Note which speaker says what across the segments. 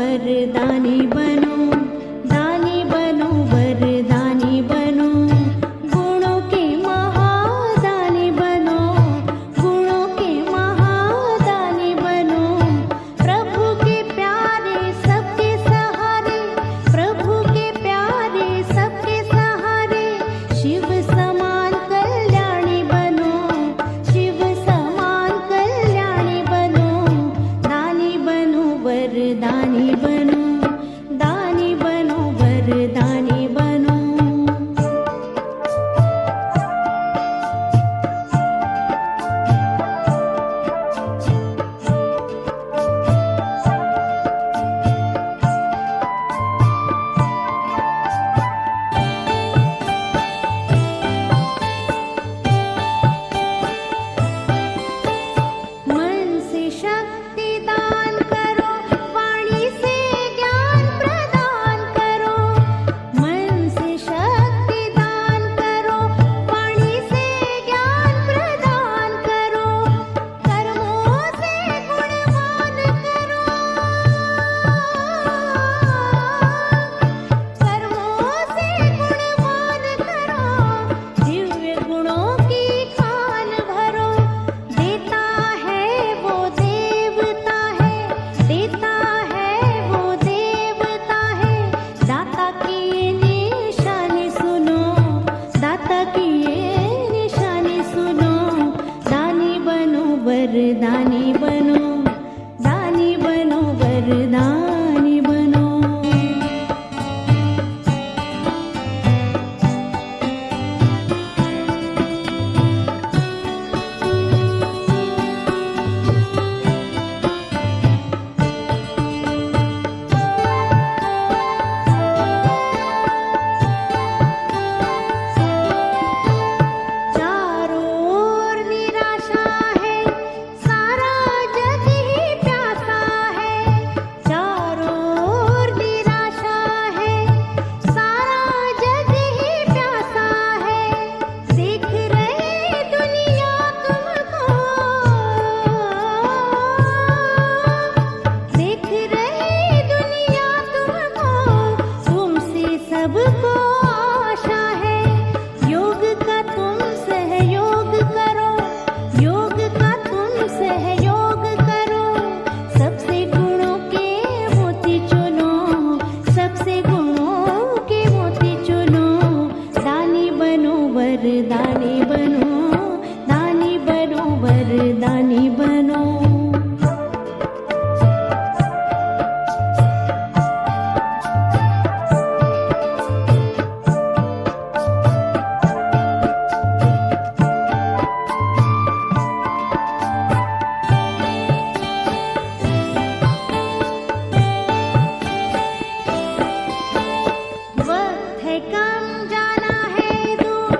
Speaker 1: वरदानी बनो, दानी बनो, वरदानी बनो, गुणों के महादानी बनो, गुणों के महादानी बनो, प्रभु के प्यारे सबके सहारे, प्रभु के प्यारे सबके सहारे, शिव समान कल्याणी बनो, शिव समान कल्याणी बनो, दानी बनो, वरदानी बनो, दानी बनो, वरदानी बनो। मन से शक्ति दान करो, वाणी से ज्ञान प्रदान करो, मन से शक्ति दान करो, वाणी से ज्ञान प्रदान करो, कर्मों से गुणगान करो, कर्मों से गुणगान करो, दिव्य गुणों की खान भरो, देता है वो देवता है, देता है वो देवता है, दाता की ये निशानी सुनो, दाता की ये निशानी सुनो, दानी बनो, वरदानी बनो, दानी बनो, वरदानी बनो। चारों ओर निराशा है, सारा जग ही प्यासा है, चारों ओर निराशा है, सारा जग ही प्यासा है, देख रही दुनिया तुमको, देख रही दुनिया तुमको, तुमसे सबको आशा है, योग का तुम सहयोग करो, योग का तुम सहयोग करो, सबसे गुणों के मोती चुनो, सबसे गुणों के मोती चुनो, दानी बनो, वरदानी बनो, दानी बनो, वरदानी बनो। वक्त है कम, जाना है दूर,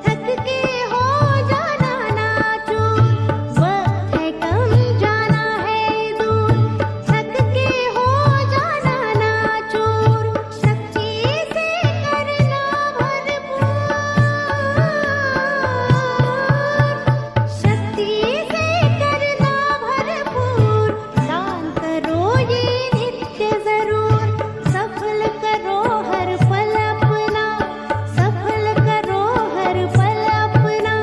Speaker 1: थक के हो जाना ना चूर, वक्त है कम, जाना है दूर, थक के हो जाना ना चूर, शक्ति से करना भरपूर, शक्ति से करना भरपूर, दान करो ये नित्य जरूर, सफल करो हर पल अपना, सफल करो हर पल अपना,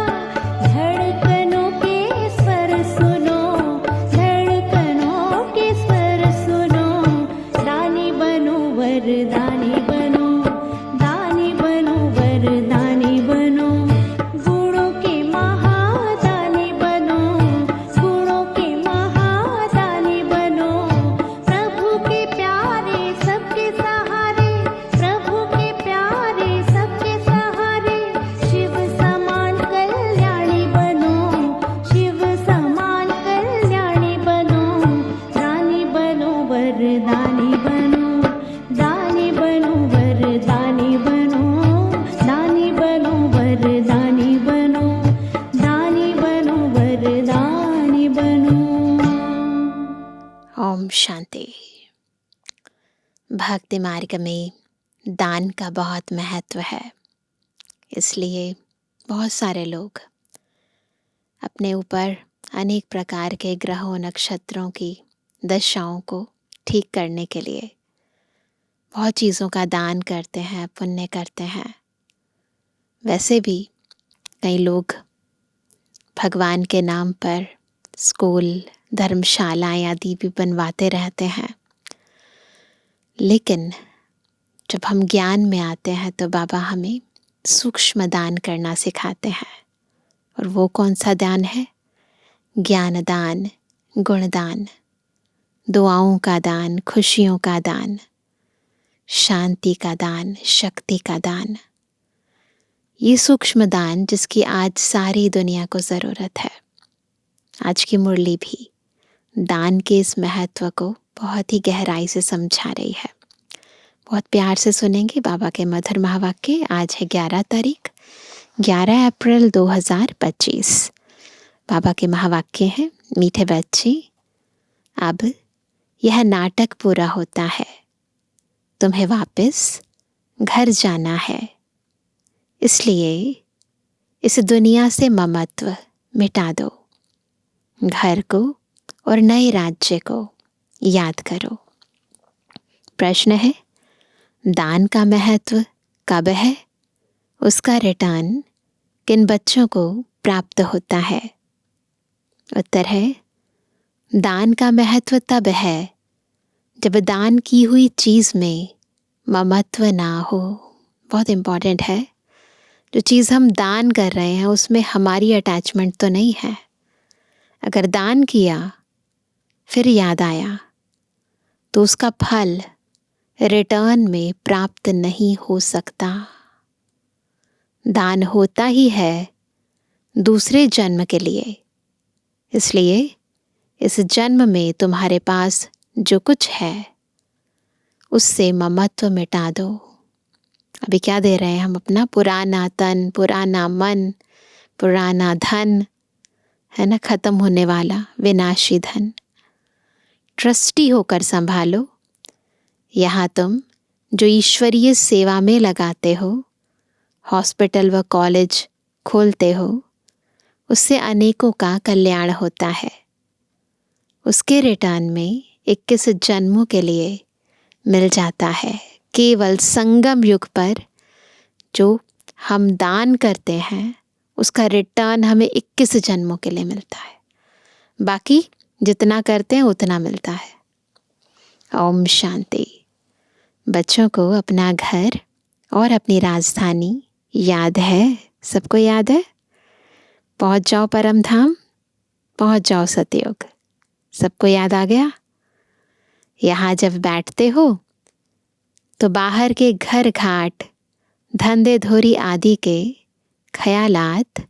Speaker 1: धड़कनों के स्वर सुनो, धड़कनों के स्वर सुनो, दानी बनो, वरदानी बनो, दानी बनो, वरदानी बनो, गुणों के महादानी बनो, गुणों के महादानी बनो, प्रभु के प्यारे सबके सहारे, प्रभु के प्यारे सबके सहारे, शिव समान कल्याणी बनो, शिव समान कल्याणी बनो, दानी बनो, वरदानी बनो, दानी बनो, वरदानी बनो, दानी बनो, वरदानी बनो, दानी बनो, वरदानी बनो।
Speaker 2: ओम शांति। भक्ति मार्ग में दान का बहुत महत्व है, इसलिए बहुत सारे लोग अपने ऊपर अनेक प्रकार के ग्रहों नक्षत्रों की दशाओं को ठीक करने के लिए बहुत चीज़ों का दान करते हैं, पुण्य करते हैं। वैसे भी कई लोग भगवान के नाम पर स्कूल, धर्मशालाएं आदि भी बनवाते रहते हैं। लेकिन जब हम ज्ञान में आते हैं तो बाबा हमें सूक्ष्म दान करना सिखाते हैं। और वो कौन सा दान है? ज्ञान दान, गुणदान, दुआओं का दान, खुशियों का दान, शांति का दान, शक्ति का दान। ये सूक्ष्म दान जिसकी आज सारी दुनिया को ज़रूरत है। आज की मुरली भी दान के इस महत्व को बहुत ही गहराई से समझा रही है। बहुत प्यार से सुनेंगे बाबा के मधुर महावाक्य। आज है 11 तारीख, 11 अप्रैल 2025। बाबा के महावाक्य हैं, मीठे बच्चे अब यह नाटक पूरा होता है, तुम्हें वापस घर जाना है। इसलिए इस दुनिया से ममत्व मिटा दो, घर को और नए राज्य को याद करो। प्रश्न है, दान का महत्व कब है? उसका रिटर्न किन बच्चों को प्राप्त होता है? उत्तर है, दान का महत्व तब है जब दान की हुई चीज़ में ममत्व ना हो। बहुत इम्पॉर्टेंट है। जो चीज़ हम दान कर रहे हैं उसमें हमारी अटैचमेंट तो नहीं है। अगर दान किया फिर याद आया तो उसका फल रिटर्न में प्राप्त नहीं हो सकता। दान होता ही है दूसरे जन्म के लिए। इसलिए इस जन्म में तुम्हारे पास जो कुछ है उससे ममत्व मिटा दो। अभी क्या दे रहे हैं हम? अपना पुराना तन, पुराना मन, पुराना धन, है ना, खत्म होने वाला विनाशी धन। ट्रस्टी होकर संभालो। यहाँ तुम जो ईश्वरीय सेवा में लगाते हो, हॉस्पिटल व कॉलेज खोलते हो, उससे अनेकों का कल्याण होता है। उसके रिटर्न में 21 जन्मों के लिए मिल जाता है। केवल संगम युग पर जो हम दान करते हैं उसका रिटर्न हमें 21 जन्मों के लिए मिलता है। बाकी जितना करते हैं उतना मिलता है। ओम शांति। बच्चों को अपना घर और अपनी राजधानी याद है? सबको याद है? पहुंच जाओ परम धाम, पहुंच जाओ सतयुग। सबको याद आ गया? यहाँ जब बैठते हो तो बाहर के घर घाट, धंधे धोरी आदि के ख्यालात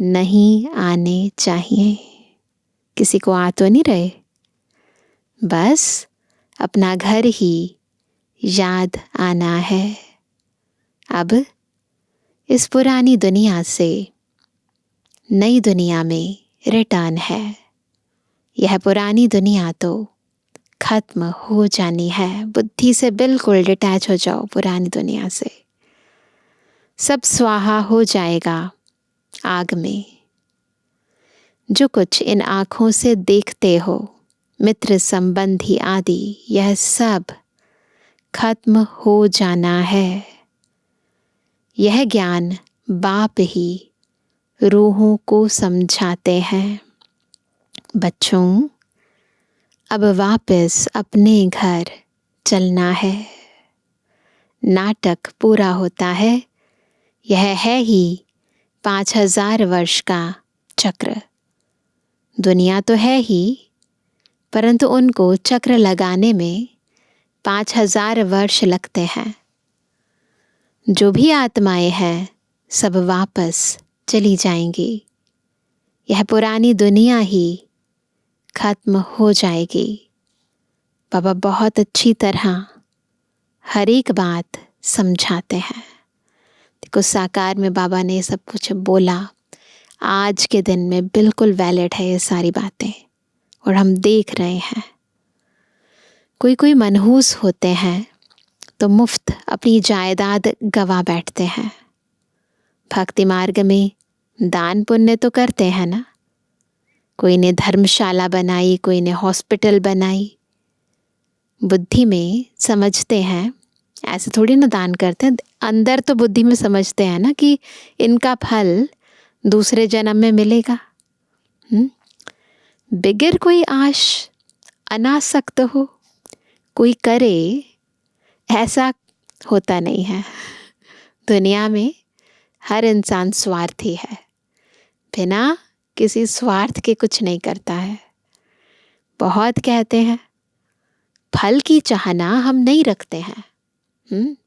Speaker 2: नहीं आने चाहिए। किसी को आ तो नहीं रहे? बस अपना घर ही याद आना है। अब इस पुरानी दुनिया से नई दुनिया में रिटर्न है। यह पुरानी दुनिया तो खत्म हो जानी है। बुद्धि से बिल्कुल डिटैच हो जाओ पुरानी दुनिया से। सब स्वाहा हो जाएगा आग में। जो कुछ इन आँखों से देखते हो, मित्र संबंधी आदि, यह सब खत्म हो जाना है। यह ज्ञान बाप ही रूहों को समझाते हैं। बच्चों, अब वापस अपने घर चलना है। नाटक पूरा होता है। यह है ही 5000 वर्ष का चक्र। दुनिया तो है ही, परंतु उनको चक्र लगाने में 5000 वर्ष लगते हैं। जो भी आत्माएं हैं सब वापस चली जाएंगी। यह पुरानी दुनिया ही खत्म हो जाएगी। बाबा बहुत अच्छी तरह हर एक बात समझाते हैं। देखो, साकार में बाबा ने सब कुछ बोला। आज के दिन में बिल्कुल वैलिड है ये सारी बातें, और हम देख रहे हैं। कोई कोई मनहूस होते हैं तो मुफ्त अपनी जायदाद गवा बैठते हैं। भक्ति मार्ग में दान पुण्य तो करते हैं ना। कोई ने धर्मशाला बनाई, कोई ने हॉस्पिटल बनाई, बुद्धि में समझते हैं, ऐसे थोड़ी ना दान करते हैं, अंदर तो बुद्धि में समझते हैं ना कि इनका फल दूसरे जन्म में मिलेगा। बिगर कोई आश अनासक्त हो, कोई करे ऐसा होता नहीं है। दुनिया में हर इंसान स्वार्थी है, बिना किसी स्वार्थ के कुछ नहीं करता है। बहुत कहते हैं फल की चाहना हम नहीं रखते हैं,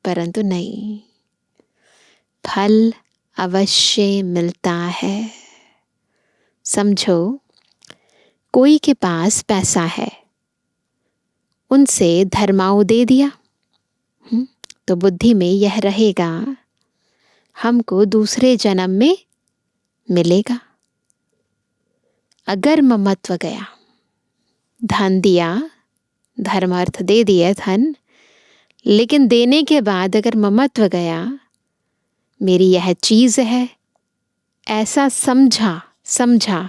Speaker 2: परंतु नहीं, फल अवश्य मिलता है। समझो कोई के पास पैसा है, उनसे धर्माऊ दे दिया, तो बुद्धि में यह रहेगा हमको दूसरे जन्म में मिलेगा। अगर ममत्व गया, धन दिया, धर्म अर्थ दे दिया धन, लेकिन देने के बाद अगर ममत्व गया, मेरी यह चीज़ है ऐसा समझा,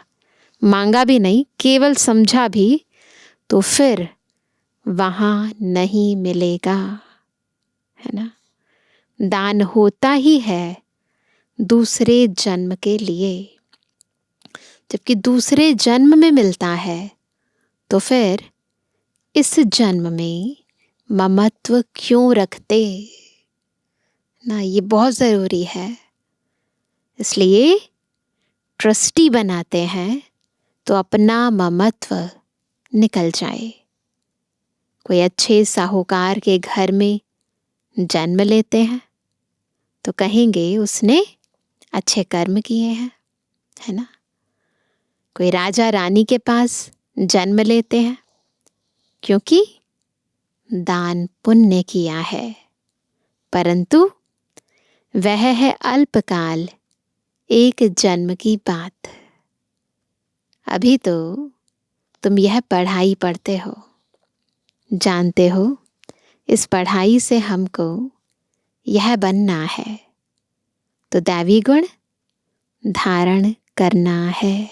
Speaker 2: मांगा भी नहीं, केवल समझा भी, तो फिर वहाँ नहीं मिलेगा, है ना। दान होता ही है दूसरे जन्म के लिए, जबकि दूसरे जन्म में मिलता है, तो फिर इस जन्म में ममत्व क्यों रखते ना। ये बहुत ज़रूरी है। इसलिए ट्रस्टी बनाते हैं तो अपना ममत्व निकल जाए। कोई अच्छे साहूकार के घर में जन्म लेते हैं तो कहेंगे उसने अच्छे कर्म किए हैं, है ना। कोई राजा रानी के पास जन्म लेते हैं क्योंकि दान पुण्य किया है, परंतु वह है अल्पकाल, एक जन्म की बात। अभी तो तुम यह पढ़ाई पढ़ते हो, जानते हो इस पढ़ाई से हमको यह बनना है, तो दैवी गुण धारण करना है।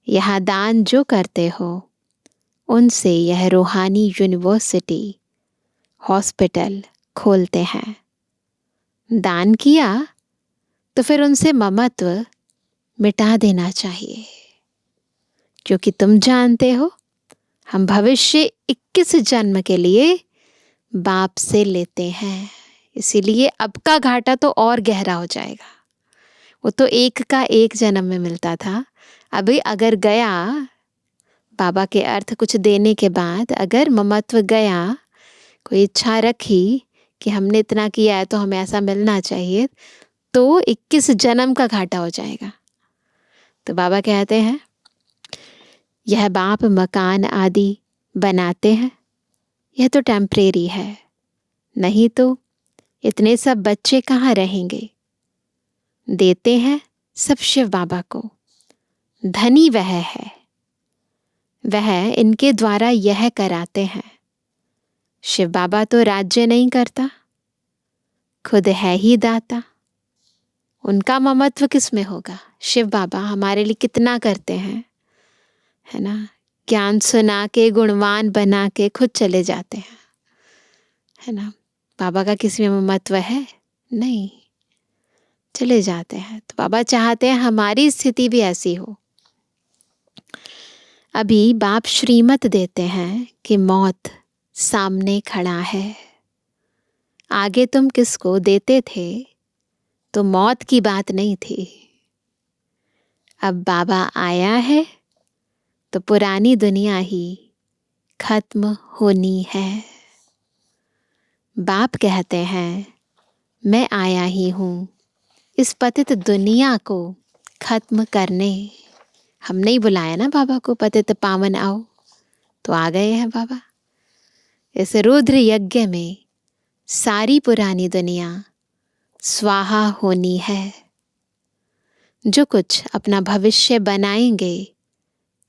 Speaker 2: यह दान जो करते हो उनसे यह रूहानी यूनिवर्सिटी, हॉस्पिटल खोलते हैं। दान किया तो फिर उनसे ममत्व मिटा देना चाहिए, क्योंकि तुम जानते हो हम भविष्य 21 जन्म के लिए बाप से लेते हैं। इसीलिए अब का घाटा तो और गहरा हो जाएगा। वो तो एक का एक जन्म में मिलता था, अभी अगर गया, बाबा के अर्थ कुछ देने के बाद अगर ममत्व गया, कोई इच्छा रखी कि हमने इतना किया है तो हमें ऐसा मिलना चाहिए, तो 21 जन्म का घाटा हो जाएगा। तो बाबा कहते हैं यह बाप मकान आदि बनाते हैं, यह तो टेम्परेरी है, नहीं तो इतने सब बच्चे कहाँ रहेंगे। देते हैं सब शिव बाबा को, धनी वह है, वह इनके द्वारा यह कराते हैं। शिव बाबा तो राज्य नहीं करता, खुद है ही दाता। उनका ममत्व किस में होगा। शिव बाबा हमारे लिए कितना करते हैं, है ना। ज्ञान सुना के गुणवान बना के खुद चले जाते हैं, है ना। बाबा का किसी में ममत्व है नहीं, चले जाते हैं। तो बाबा चाहते हैं हमारी स्थिति भी ऐसी हो। अभी बाप श्रीमत देते हैं कि मौत सामने खड़ा है। आगे तुम किसको देते थे तो मौत की बात नहीं थी, अब बाबा आया है तो पुरानी दुनिया ही खत्म होनी है। बाप कहते हैं मैं आया ही हूँ इस पतित दुनिया को खत्म करने। हमने ही बुलाया ना बाबा को, पतित पावन आओ, तो आ गए हैं बाबा। इस रुद्र यज्ञ में सारी पुरानी दुनिया स्वाहा होनी है। जो कुछ अपना भविष्य बनाएंगे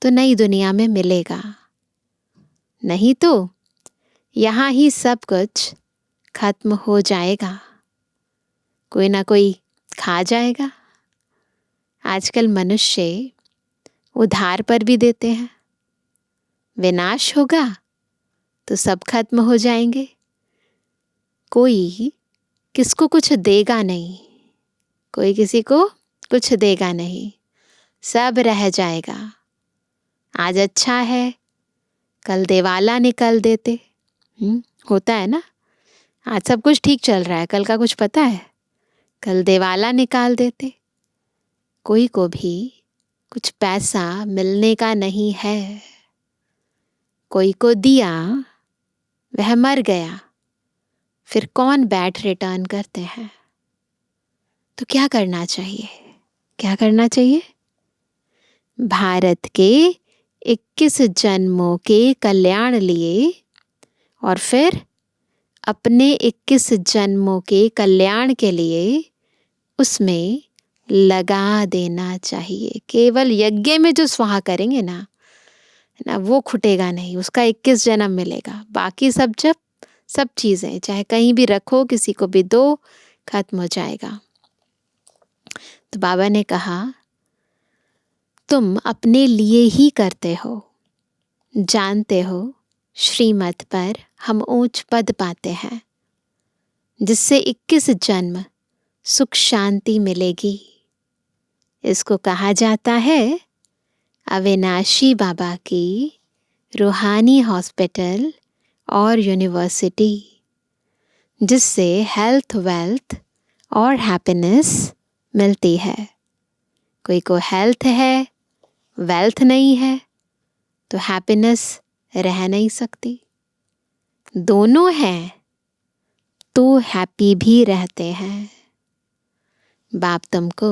Speaker 2: तो नई दुनिया में मिलेगा, नहीं तो यहाँ ही सब कुछ खत्म हो जाएगा, कोई ना कोई खा जाएगा। आजकल मनुष्य उधार पर भी देते हैं, विनाश होगा तो सब खत्म हो जाएंगे। कोई किसको कुछ देगा नहीं, कोई किसी को कुछ देगा नहीं, सब रह जाएगा। आज अच्छा है, कल दिवाला निकल देते। होता है ना, आज सब कुछ ठीक चल रहा है, कल का कुछ पता है, कल दिवाला निकाल देते। कोई को भी कुछ पैसा मिलने का नहीं है। कोई को दिया, वह मर गया, फिर कौन बैठ रिटर्न करते हैं। तो क्या करना चाहिए, क्या करना चाहिए? भारत के 21 जन्मों के कल्याण लिए और फिर अपने 21 जन्मों के कल्याण के लिए उसमें लगा देना चाहिए। केवल यज्ञ में जो स्वाहा करेंगे ना वो खुटेगा नहीं, उसका 21 जन्म मिलेगा। बाकी सब चीज़ें चाहे कहीं भी रखो, किसी को भी दो, खत्म हो जाएगा। तो बाबा ने कहा तुम अपने लिए ही करते हो, जानते हो श्रीमत पर हम ऊंच पद पाते हैं, जिससे 21 जन्म सुख शांति मिलेगी। इसको कहा जाता है अविनाशी बाबा की रूहानी हॉस्पिटल और यूनिवर्सिटी, जिससे हेल्थ, वेल्थ और हैप्पीनेस मिलती है। कोई को हेल्थ है, वेल्थ नहीं है, तो हैप्पीनेस रह नहीं सकती। दोनों हैं तो हैप्पी भी रहते हैं। बाप तुमको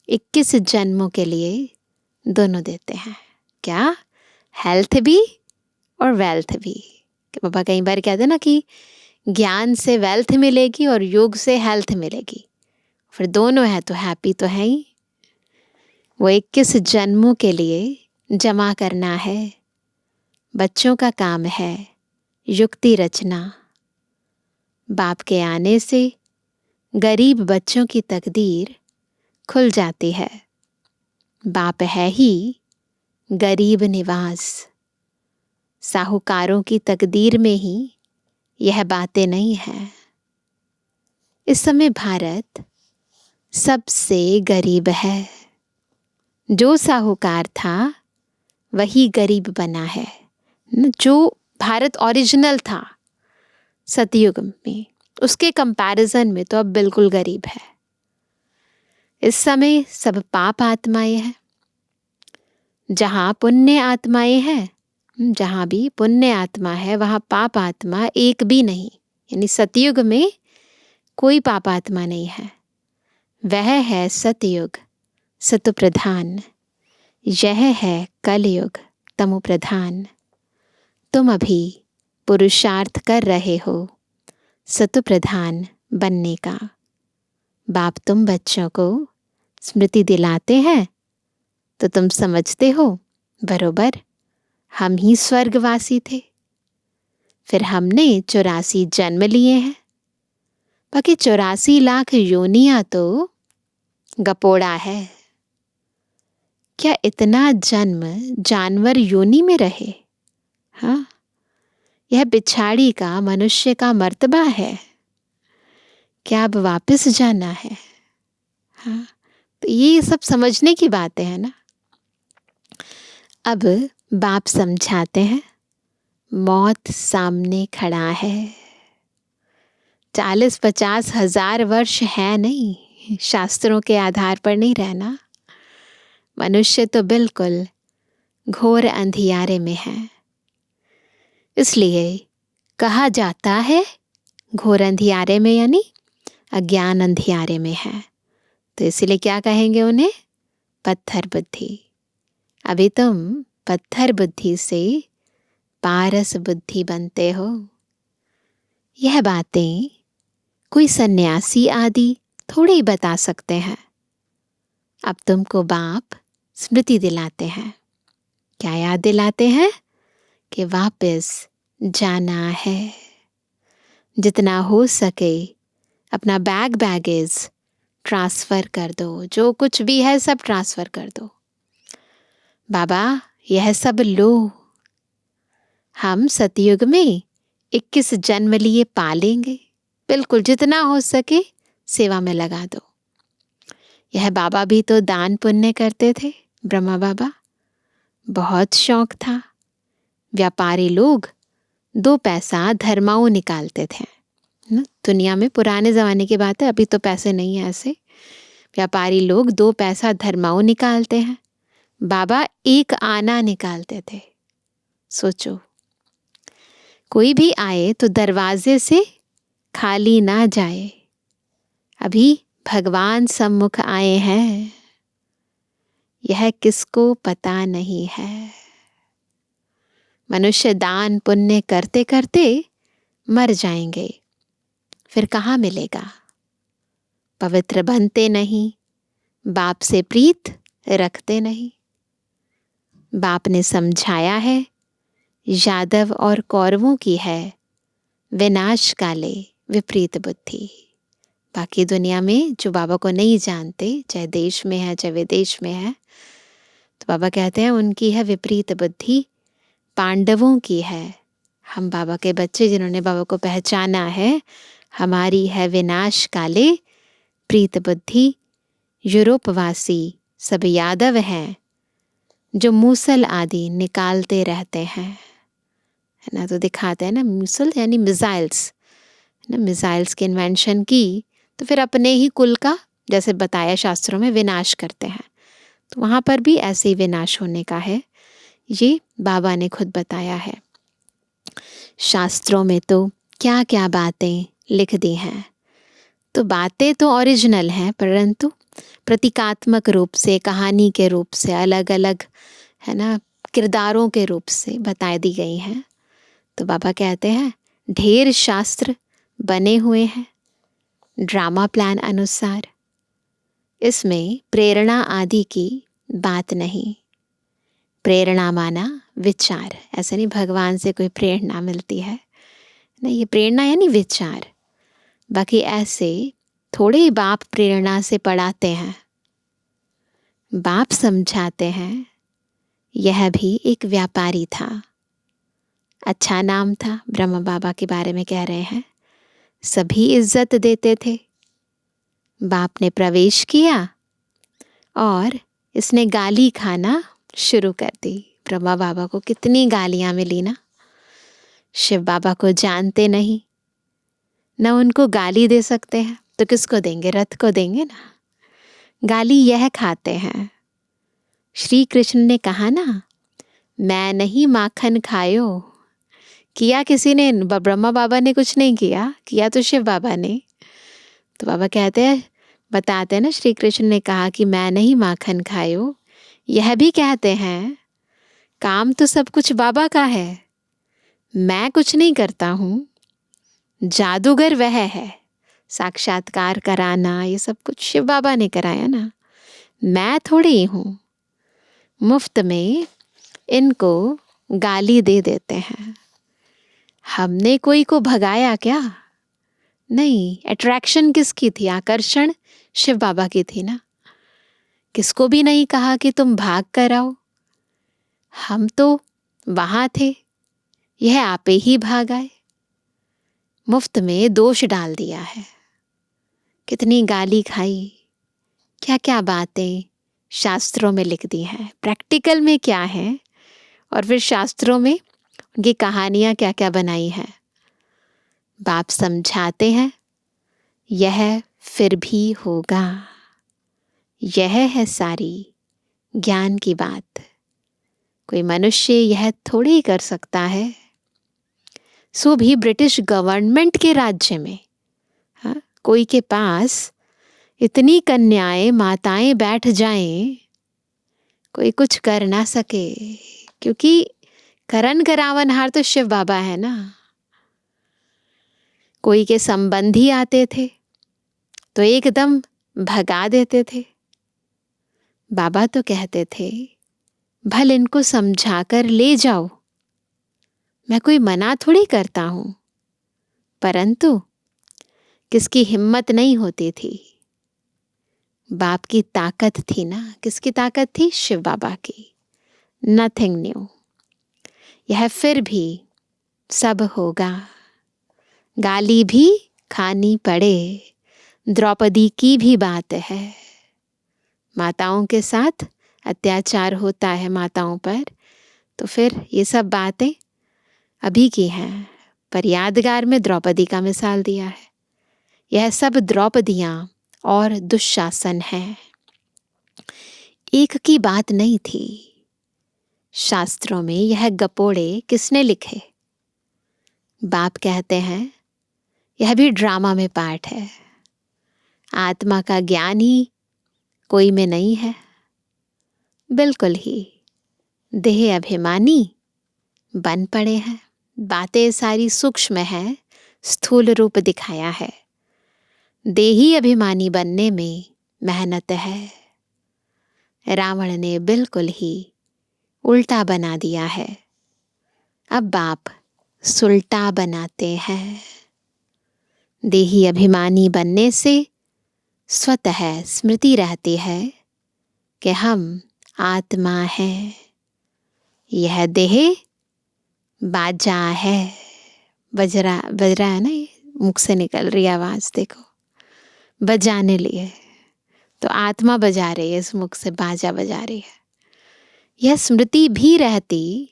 Speaker 2: 21 जन्मों के लिए दोनों देते हैं। क्या? हेल्थ भी और वेल्थ भी। कि पापा कई बार कहते हैं ना कि ज्ञान से वेल्थ मिलेगी और योग से हेल्थ मिलेगी, फिर दोनों है तो हैप्पी तो है ही। वो 21 जन्मों के लिए जमा करना है। बच्चों का काम है युक्ति रचना। बाप के आने से गरीब बच्चों की तकदीर खुल जाती है। बाप है ही गरीब निवास। साहूकारों की तकदीर में ही यह बातें नहीं हैं। इस समय भारत सबसे गरीब है। जो साहूकार था वही गरीब बना है। जो भारत ओरिजिनल था सतयुग में, उसके कंपैरिजन में तो अब बिल्कुल गरीब है। इस समय सब पाप आत्माएं हैं। जहाँ पुण्य आत्माएं हैं, जहाँ भी पुण्य आत्मा है वहाँ पाप आत्मा एक भी नहीं। यानी सतयुग में कोई पाप आत्मा नहीं है। वह है सतयुग सतु प्रधान, यह है कलयुग तमो प्रधान। तुम अभी पुरुषार्थ कर रहे हो सतु प्रधान बनने का। बाप तुम बच्चों को स्मृति दिलाते हैं तो तुम समझते हो बरोबर हम ही स्वर्गवासी थे। फिर हमने 84 जन्म लिए हैं। बाकी 84 लाख योनियां तो गपोड़ा है। क्या इतना जन्म जानवर योनि में रहे? हाँ, यह बिछाड़ी का मनुष्य का मर्तबा है। क्या अब वापस जाना है? हाँ, तो ये सब समझने की बातें हैं ना। अब बाप समझाते हैं मौत सामने खड़ा है। 40-50 हजार वर्ष है नहीं, शास्त्रों के आधार पर नहीं रहना। मनुष्य तो बिल्कुल घोर अंधियारे में है। इसलिए कहा जाता है घोर अंधियारे में, यानी अज्ञान अंधियारे में है। तो इसलिए क्या कहेंगे उन्हें? पत्थर बुद्धि। अभी तुम पत्थर बुद्धि से पारस बुद्धि बनते हो। यह बातें कोई सन्यासी आदि थोड़े ही बता सकते हैं। अब तुमको बाप स्मृति दिलाते हैं। क्या याद दिलाते हैं? कि वापस जाना है। जितना हो सके अपना बैगेज ट्रांसफ़र कर दो। जो कुछ भी है सब ट्रांसफ़र कर दो। बाबा यह सब लो, हम सतयुग में 21 जन्म लिए पालेंगे। बिल्कुल जितना हो सके सेवा में लगा दो। यह बाबा भी तो दान पुण्य करते थे। ब्रह्मा बाबा बहुत शौक था। व्यापारी लोग 2 पैसा धर्माओं निकालते थे ना। दुनिया में पुराने ज़माने की बात है, अभी तो पैसे नहीं है ऐसे। व्यापारी लोग 2 पैसा धर्माओं निकालते हैं, बाबा 1 आना निकालते थे। सोचो, कोई भी आए तो दरवाजे से खाली ना जाए। अभी भगवान सम्मुख आए हैं, यह किसको पता नहीं है। मनुष्य दान पुण्य करते करते मर जाएंगे, फिर कहाँ मिलेगा। पवित्र बनते नहीं, बाप से प्रीत रखते नहीं। बाप ने समझाया है, यादव और कौरवों की है विनाश काले विपरीत बुद्धि। बाकी दुनिया में जो बाबा को नहीं जानते, चाहे देश में है चाहे विदेश में है, तो बाबा कहते हैं उनकी है विपरीत बुद्धि। पांडवों की है, हम बाबा के बच्चे जिन्होंने बाबा को पहचाना है, हमारी है विनाश काले प्रीत बुद्धि। यूरोपवासी सब यादव हैं जो मूसल आदि निकालते रहते हैं, है ना। तो दिखाते हैं ना, मूसल यानी मिसाइल्स ना, मिसाइल्स की इन्वेंशन की तो फिर अपने ही कुल का, जैसे बताया शास्त्रों में, विनाश करते हैं। तो वहाँ पर भी ऐसे ही विनाश होने का है, ये बाबा ने खुद बताया है। शास्त्रों में तो क्या क्या बातें लिख दी हैं। तो बातें तो ओरिजिनल हैं, परंतु प्रतीकात्मक रूप से, कहानी के रूप से, अलग अलग, है ना, किरदारों के रूप से बता दी गई हैं। तो बाबा कहते हैं ढेर शास्त्र बने हुए हैं ड्रामा प्लान अनुसार। इसमें प्रेरणा आदि की बात नहीं। प्रेरणा माना विचार, ऐसा नहीं भगवान से कोई प्रेरणा मिलती है, नहीं, ये प्रेरणा यानी विचार। बाकी ऐसे थोड़े ही बाप प्रेरणा से पढ़ाते हैं, बाप समझाते हैं। यह भी एक व्यापारी था, अच्छा नाम था, ब्रह्मा बाबा के बारे में कह रहे हैं। सभी इज्जत देते थे। बाप ने प्रवेश किया और इसने गाली खाना शुरू कर दी। ब्रह्मा बाबा को कितनी गालियां मिली ना। शिव बाबा को जानते नहीं, न उनको गाली दे सकते हैं, तो किसको देंगे, रथ को देंगे ना। गाली यह खाते हैं। श्री कृष्ण ने कहा ना, मैं नहीं माखन खायो। किया किसी ने, ब्रह्मा बाबा ने कुछ नहीं किया, किया तो शिव बाबा ने। तो बाबा कहते हैं, बताते हैं ना, श्री कृष्ण ने कहा कि मैं नहीं माखन खायो। यह भी कहते हैं काम तो सब कुछ बाबा का है, मैं कुछ नहीं करता हूँ, जादूगर वह है। साक्षात्कार कराना ये सब कुछ शिव बाबा ने कराया ना, मैं थोड़ी हूँ। मुफ्त में इनको गाली दे देते हैं। हमने कोई को भगाया क्या? नहीं, अट्रैक्शन किसकी थी, आकर्षण शिव बाबा की थी ना। किसको भी नहीं कहा कि तुम भाग कर आओ, हम तो वहां थे, यह आपे ही भाग आए। मुफ्त में दोष डाल दिया है। कितनी गाली खाई, क्या क्या बातें शास्त्रों में लिख दी हैं, प्रैक्टिकल में क्या है, और फिर शास्त्रों में उनकी कहानियां क्या क्या बनाई हैं। बाप समझाते हैं यह फिर भी होगा। यह है सारी ज्ञान की बात। कोई मनुष्य यह थोड़ी कर सकता है, सो भी ब्रिटिश गवर्नमेंट के राज्य में। हाँ, कोई के पास इतनी कन्याएं माताएं बैठ जाएं, कोई कुछ कर ना सके, क्योंकि करन करावनहार तो शिव बाबा है ना। कोई के संबंधी आते थे तो एकदम भगा देते थे। बाबा तो कहते थे भल इनको समझाकर ले जाओ, मैं कोई मना थोड़ी करता हूं, परंतु किसकी हिम्मत नहीं होती थी। बाप की ताकत थी ना, किसकी ताकत थी, शिव बाबा की। Nothing new. यह फिर भी सब होगा, गाली भी खानी पड़े, द्रौपदी की भी बात है। माताओं के साथ अत्याचार होता है माताओं पर, तो फिर ये सब बातें अभी की हैं, पर यादगार में द्रौपदी का मिसाल दिया है। यह सब द्रौपदियाँ और दुशासन है, एक की बात नहीं थी। शास्त्रों में यह गपोड़े किसने लिखे? बाप कहते हैं यह भी ड्रामा में पार्ट है। आत्मा का ज्ञान ही कोई में नहीं है, बिल्कुल ही देह अभिमानी बन पड़े हैं। बातें सारी सूक्ष्म है, स्थूल रूप दिखाया है। देही अभिमानी बनने में मेहनत है। रावण ने बिल्कुल ही उल्टा बना दिया है। अब बाप सुलटा बनाते हैं। देही अभिमानी बनने से स्वतः स्मृति रहती है कि हम आत्मा हैं, यह देह बाजा है। बज रहा है ना, ये मुख से निकल रही आवाज, देखो बजाने लिए, तो आत्मा बजा रही है, इस मुख से बाजा बजा रही है। यह स्मृति भी रहती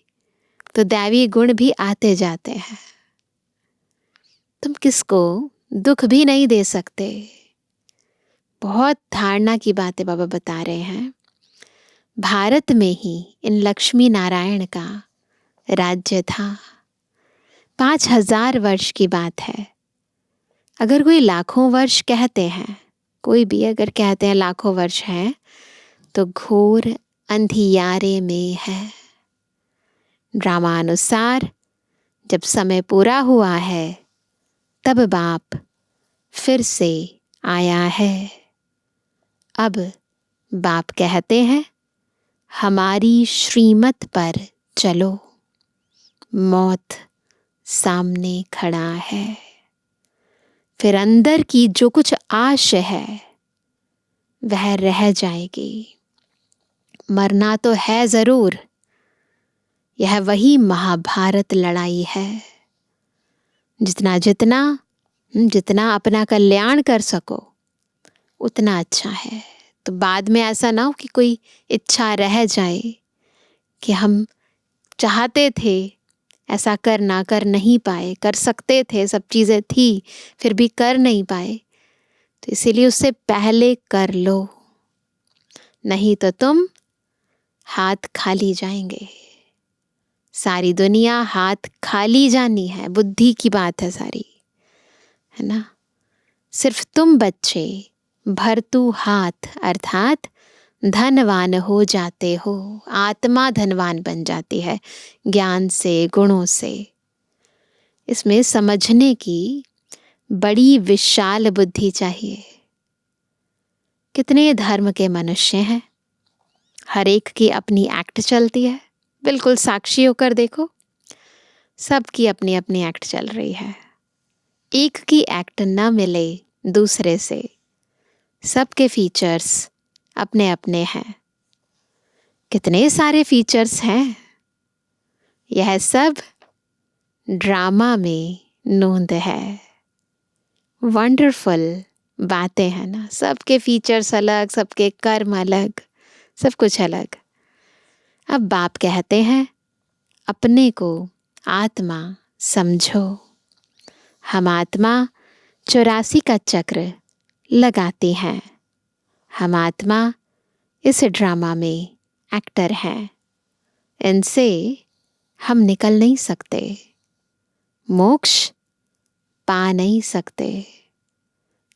Speaker 2: तो दैवी गुण भी आते जाते हैं। तुम किसको दुख भी नहीं दे सकते। बहुत धारणा की बातें बाबा बता रहे हैं। भारत में ही इन लक्ष्मी नारायण का राज्य था। 5000 वर्ष की बात है। अगर कोई लाखों वर्ष कहते हैं, कोई भी अगर कहते हैं लाखों वर्ष है, तो घोर अंधियारे में है। ड्रामानुसार जब समय पूरा हुआ है, तब बाप फिर से आया है। अब बाप कहते हैं हमारी श्रीमत पर चलो, मौत सामने खड़ा है। फिर अंदर की जो कुछ आश है वह रह जाएगी। मरना तो है जरूर, यह वही महाभारत लड़ाई है। जितना जितना जितना अपना कल्याण कर सको उतना अच्छा है। तो बाद में ऐसा ना हो कि कोई इच्छा रह जाए कि हम चाहते थे ऐसा करना, कर नहीं पाए, कर सकते थे, सब चीज़ें थी, फिर भी कर नहीं पाए। तो इसीलिए उससे पहले कर लो, नहीं तो तुम हाथ खाली जाएंगे। सारी दुनिया हाथ खाली जानी है, बुद्धि की बात है सारी, है ना। सिर्फ तुम बच्चे भरतू हाथ अर्थात धनवान हो जाते हो। आत्मा धनवान बन जाती है ज्ञान से, गुणों से। इसमें समझने की बड़ी विशाल बुद्धि चाहिए। कितने धर्म के मनुष्य हैं, हर एक की अपनी एक्ट चलती है। बिल्कुल साक्षी होकर देखो, सबकी अपनी अपनी एक्ट चल रही है। एक की एक्ट न मिले दूसरे से, सबके फीचर्स अपने अपने हैं। कितने सारे फीचर्स हैं, यह सब ड्रामा में नोंद है। वंडरफुल बातें हैं ना, सबके फीचर्स अलग, सबके कर्म अलग, सब कुछ अलग। अब बाप कहते हैं अपने को आत्मा समझो। हम आत्मा 84 का चक्र लगाते हैं। हम आत्मा इस ड्रामा में एक्टर हैं। इनसे हम निकल नहीं सकते, मोक्ष पा नहीं सकते।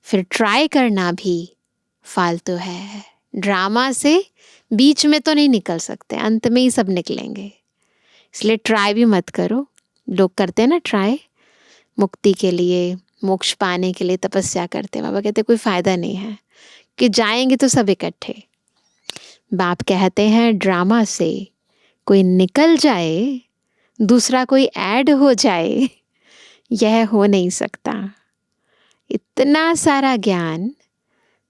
Speaker 2: फिर ट्राई करना भी फालतू है। ड्रामा से बीच में तो नहीं निकल सकते, अंत में ही सब निकलेंगे। इसलिए ट्राई भी मत करो। लोग करते हैं ना ट्राई, मुक्ति के लिए, मोक्ष पाने के लिए तपस्या करते। बाबा कहते कोई फायदा नहीं है, कि जाएंगे तो सब इकट्ठे। बाप कहते हैं ड्रामा से कोई निकल जाए, दूसरा कोई ऐड हो जाए, यह हो नहीं सकता। इतना सारा ज्ञान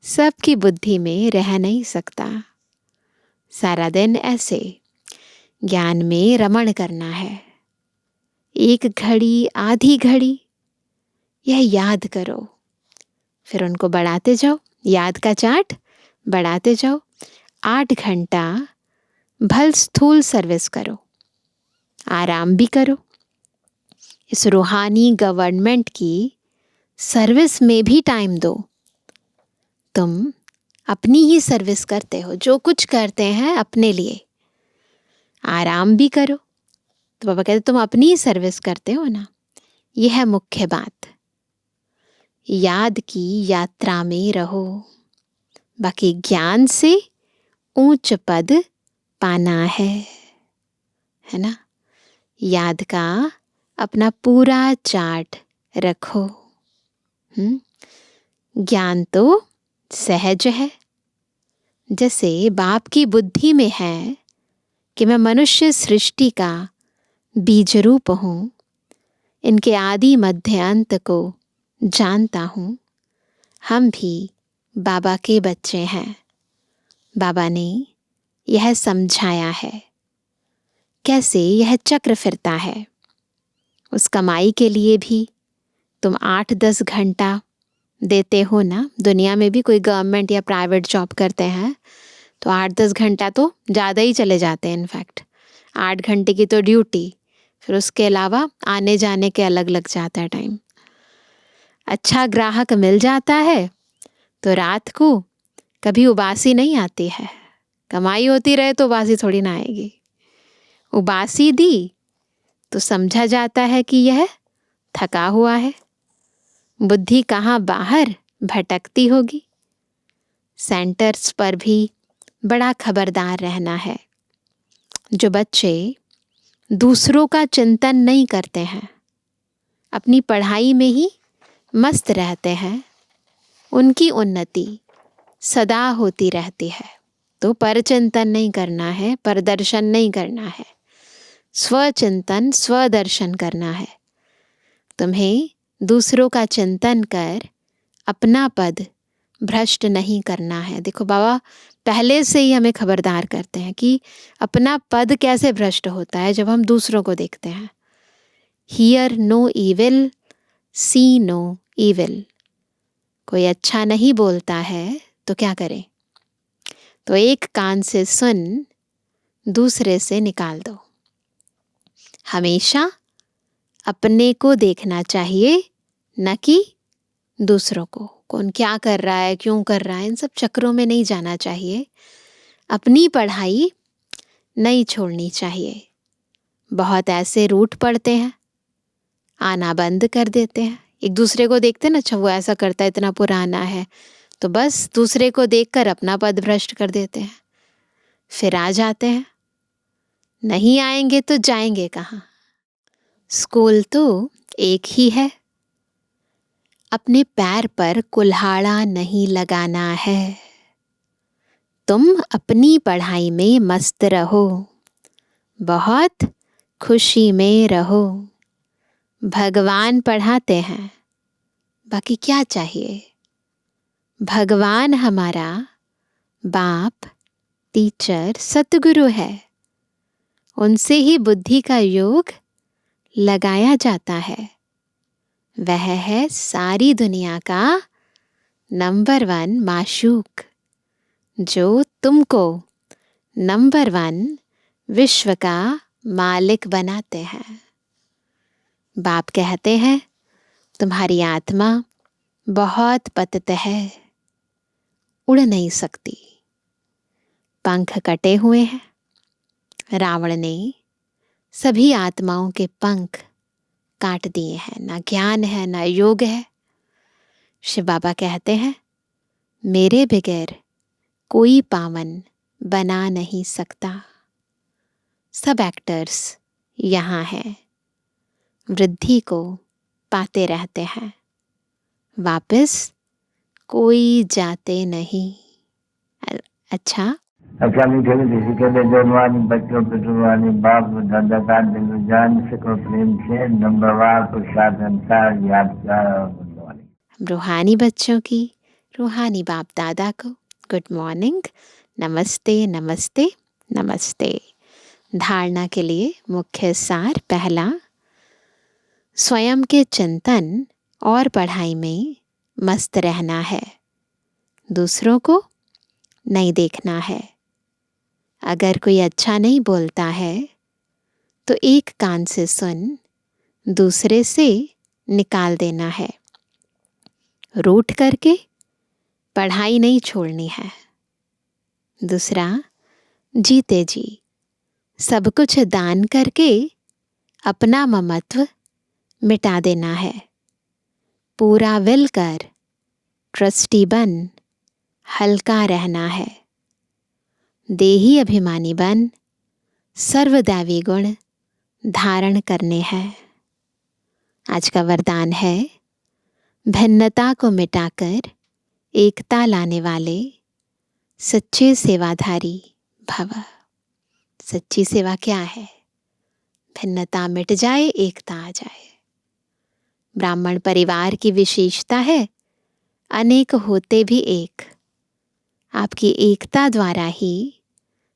Speaker 2: सबकी बुद्धि में रह नहीं सकता। सारा दिन ऐसे ज्ञान में रमण करना है। 1 घड़ी, आधी घड़ी, यह याद करो। फिर उनको बढ़ाते जाओ, याद का चार्ट बढ़ाते जाओ। 8 घंटा भल स्थूल सर्विस करो, आराम भी करो। इस रूहानी गवर्नमेंट की सर्विस में भी टाइम दो। तुम अपनी ही सर्विस करते हो, जो कुछ करते हैं अपने लिए। आराम भी करो। तो बाबा कहते तुम अपनी ही सर्विस करते हो ना। यह है मुख्य बात। याद की यात्रा में रहो। बाकी ज्ञान से ऊंच पद पाना है ना। याद का अपना पूरा चार्ट रखो। ज्ञान तो सहज है। जैसे बाप की बुद्धि में है कि मैं मनुष्य सृष्टि का बीज रूप हूँ, इनके आदि मध्य अंत को जानता हूँ। हम भी बाबा के बच्चे हैं। बाबा ने यह समझाया है कैसे यह चक्र फिरता है। उस कमाई के लिए भी तुम 8-10 घंटा देते हो ना। दुनिया में भी कोई गवर्नमेंट या प्राइवेट जॉब करते हैं तो 8-10 घंटा तो ज़्यादा ही चले जाते हैं। इनफैक्ट 8 घंटे की तो ड्यूटी, फिर उसके अलावा आने जाने के अलग लग जाता है टाइम। अच्छा ग्राहक मिल जाता है तो रात को कभी उबासी नहीं आती है। कमाई होती रहे तो उबासी थोड़ी ना आएगी। उबासी दी तो समझा जाता है कि यह थका हुआ है। बुद्धि कहाँ बाहर भटकती होगी। सेंटर्स पर भी बड़ा खबरदार रहना है। जो बच्चे दूसरों का चिंतन नहीं करते हैं, अपनी पढ़ाई में ही मस्त रहते हैं, उनकी उन्नति सदा होती रहती है। तो परचिंतन नहीं करना है, परदर्शन नहीं करना है, स्वचिंतन स्वदर्शन करना है। तुम्हें दूसरों का चिंतन कर अपना पद भ्रष्ट नहीं करना है। देखो बाबा पहले से ही हमें खबरदार करते हैं कि अपना पद कैसे भ्रष्ट होता है जब हम दूसरों को देखते हैं। Hear no evil, see no evil. कोई अच्छा नहीं बोलता है तो क्या करें? तो एक कान से सुन, दूसरे से निकाल दो। हमेशा अपने को देखना चाहिए, न कि दूसरों को। कौन क्या कर रहा है, क्यों कर रहा है, इन सब चक्रों में नहीं जाना चाहिए। अपनी पढ़ाई नहीं छोड़नी चाहिए। बहुत ऐसे रूठ पड़ते हैं, आना बंद कर देते हैं। एक दूसरे को देखते ना, अच्छा वो ऐसा करता है, इतना पुराना है, तो बस दूसरे को देखकर अपना पद भ्रष्ट कर देते हैं। फिर आ जाते हैं। नहीं आएंगे तो जाएंगे कहाँ? स्कूल तो एक ही है। अपने पैर पर कुल्हाड़ा नहीं लगाना है। तुम अपनी पढ़ाई में मस्त रहो, बहुत खुशी में रहो। भगवान पढ़ाते हैं, बाकी क्या चाहिए? भगवान हमारा बाप, टीचर, सतगुरु है। उनसे ही बुद्धि का योग लगाया जाता है। वह है सारी दुनिया का नंबर 1 माशूक, जो तुमको नंबर 1 विश्व का मालिक बनाते हैं। बाप कहते हैं तुम्हारी आत्मा बहुत पतित है, उड़ नहीं सकती, पंख कटे हुए हैं। रावण ने सभी आत्माओं के पंख काट दिए हैं। ना ज्ञान है, ना योग है। शिव बाबा कहते हैं मेरे बगैर कोई पावन बना नहीं सकता। सब एक्टर्स यहाँ हैं, वृद्धि को पाते रहते हैं, वापस कोई जाते नहीं। अच्छा,
Speaker 3: मीठे मीठे के बेजवानी बच्चों पे जुबानी बाप दादा का दिल जान सको प्रेम से नंबरवार प्रसाद अंसार यादगार और गुड
Speaker 2: रूहानी बच्चों की रूहानी बाप दादा को गुड मॉर्निंग, नमस्ते नमस्ते नमस्ते। धारणा के लिए मुख्य सार। पहला, स्वयं के चिंतन और पढ़ाई में मस्त रहना है, दूसरों को नहीं देखना है। अगर कोई अच्छा नहीं बोलता है तो एक कान से सुन, दूसरे से निकाल देना है। रूठ करके पढ़ाई नहीं छोड़नी है। दूसरा, जीते जी सब कुछ दान करके अपना ममत्व मिटा देना है। पूरा विल कर ट्रस्टी बन हल्का रहना है। देही अभिमानी बन सर्वदैवी गुण धारण करने हैं। आज का वरदान है, भिन्नता को मिटाकर एकता लाने वाले सच्चे सेवाधारी भव। सच्ची सेवा क्या है? भिन्नता मिट जाए, एकता आ जाए। ब्राह्मण परिवार की विशेषता है, अनेक होते भी एक। आपकी एकता द्वारा ही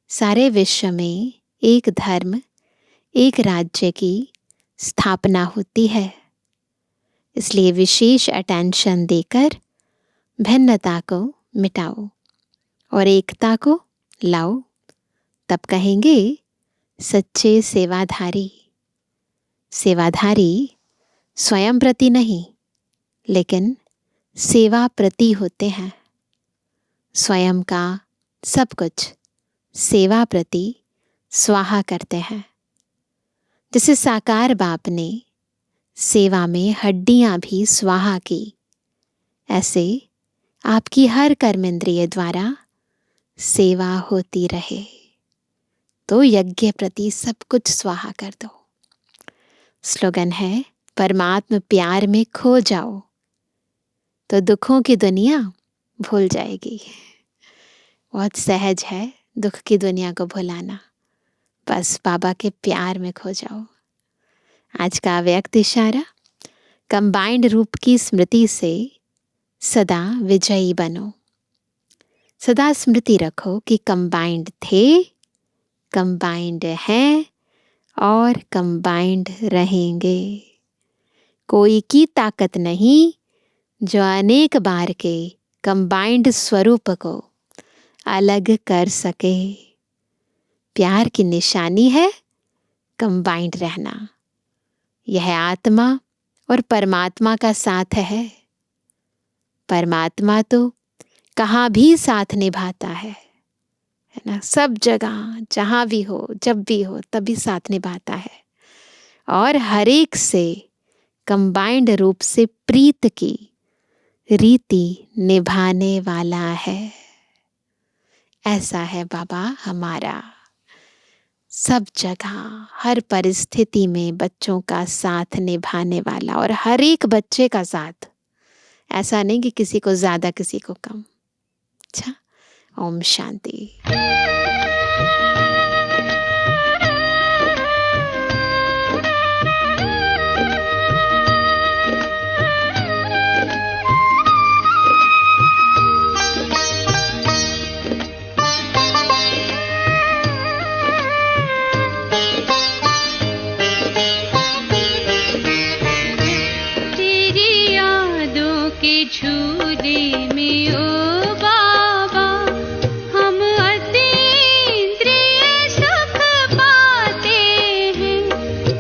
Speaker 2: सारे विश्व में एक धर्म, एक राज्य की स्थापना होती है। इसलिए विशेष अटेंशन देकर भिन्नता को मिटाओ और एकता को लाओ, तब कहेंगे सच्चे सेवाधारी। सेवाधारी स्वयं प्रति नहीं, लेकिन सेवा प्रति होते हैं। स्वयं का सब कुछ सेवा प्रति स्वाहा करते हैं। जैसे साकार बाप ने सेवा में हड्डियां भी स्वाहा की, ऐसे आपकी हर कर्मेंद्रिय द्वारा सेवा होती रहे। तो यज्ञ प्रति सब कुछ स्वाहा कर दो। स्लोगन है, परमात्म प्यार में खो जाओ तो दुखों की दुनिया भूल जाएगी। बहुत सहज है दुख की दुनिया को भुलाना, बस बाबा के प्यार में खो जाओ। आज का अव्यक्त इशारा, कंबाइंड रूप की स्मृति से सदा विजयी बनो। सदा स्मृति रखो कि कंबाइंड थे, कंबाइंड हैं और कंबाइंड रहेंगे। कोई की ताकत नहीं जो अनेक बार के कंबाइंड स्वरूप को अलग कर सके। प्यार की निशानी है कंबाइंड रहना। यह आत्मा और परमात्मा का साथ है। परमात्मा तो कहाँ भी साथ निभाता है ना, सब जगह जहाँ भी हो, जब भी हो, तभी साथ निभाता है और हर एक से कंबाइंड रूप से प्रीत की रीति निभाने वाला है। ऐसा है बाबा हमारा, सब जगह हर परिस्थिति में बच्चों का साथ निभाने वाला और हर एक बच्चे का साथ। ऐसा नहीं कि किसी को ज्यादा किसी को कम। अच्छा, ओम शांति।
Speaker 1: तेरी यादों के झूले में ओ बाबा, हम अतीन्द्रिय सुख पाते हैं।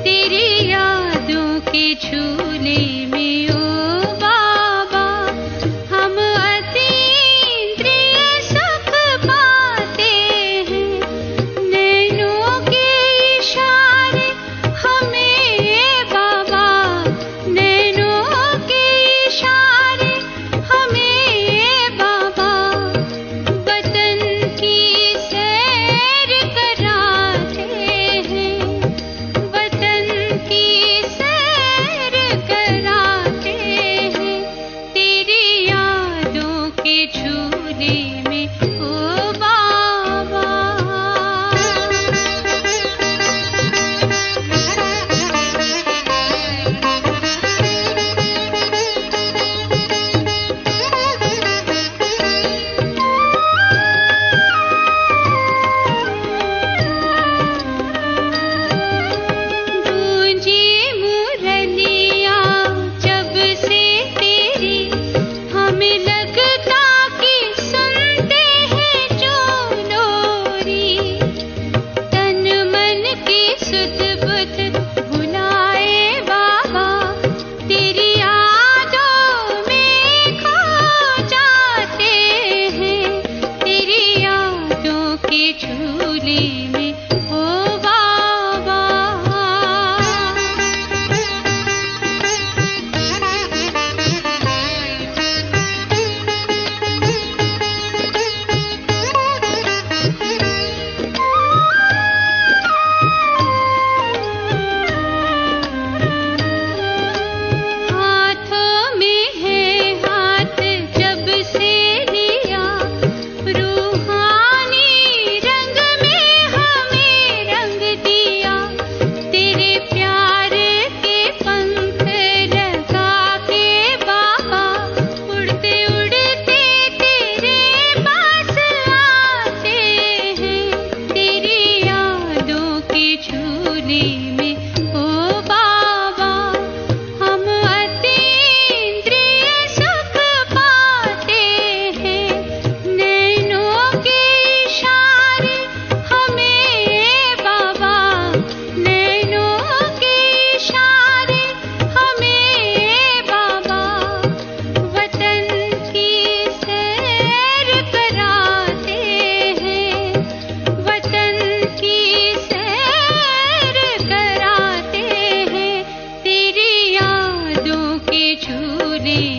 Speaker 1: तेरी यादों के झूले में ओ बाबा, हम अतीन्द्रिय सुख पाते हैं। नैनों के इशारे हमें बाबा, नैनों के इशारे हमें बाबा झूले